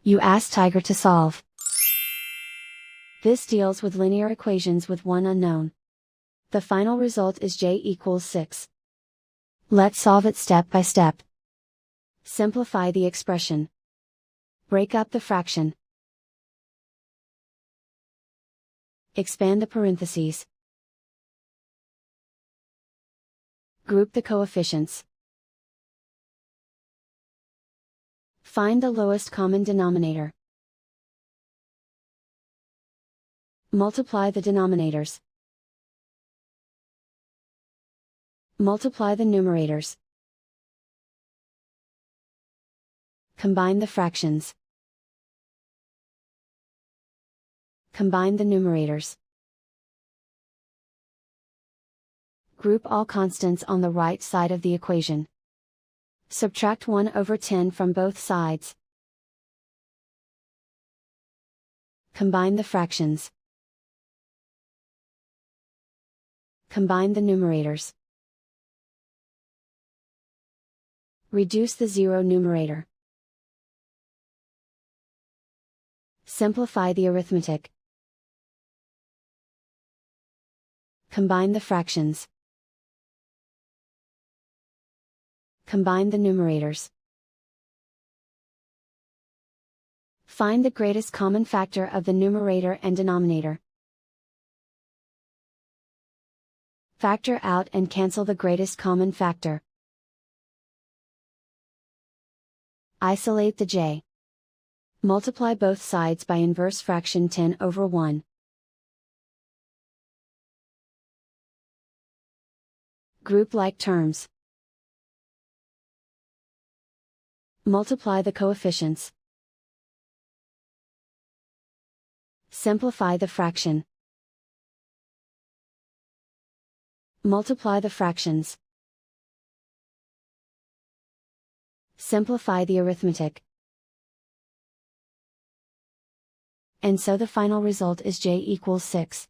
You ask Tiger to solve. This deals with linear equations with one unknown. The final result is j equals 6. Let's solve it step by step. Simplify the expression. Break up the fraction. Expand the parentheses. Group the coefficients. Find the lowest common denominator. Multiply the denominators. Multiply the numerators. Combine the fractions. Combine the numerators. Group all constants on the right side of the equation. Subtract 1/10 from both sides. Combine the fractions. Combine the numerators. Reduce the zero numerator. Simplify the arithmetic. Combine the fractions. Combine the numerators. Find the greatest common factor of the numerator and denominator. Factor out and cancel the greatest common factor. Isolate the j. Multiply both sides by inverse fraction 10/1. Group like terms. Multiply the coefficients. Simplify the fraction. Multiply the fractions. Simplify the arithmetic. And so the final result is j equals 6.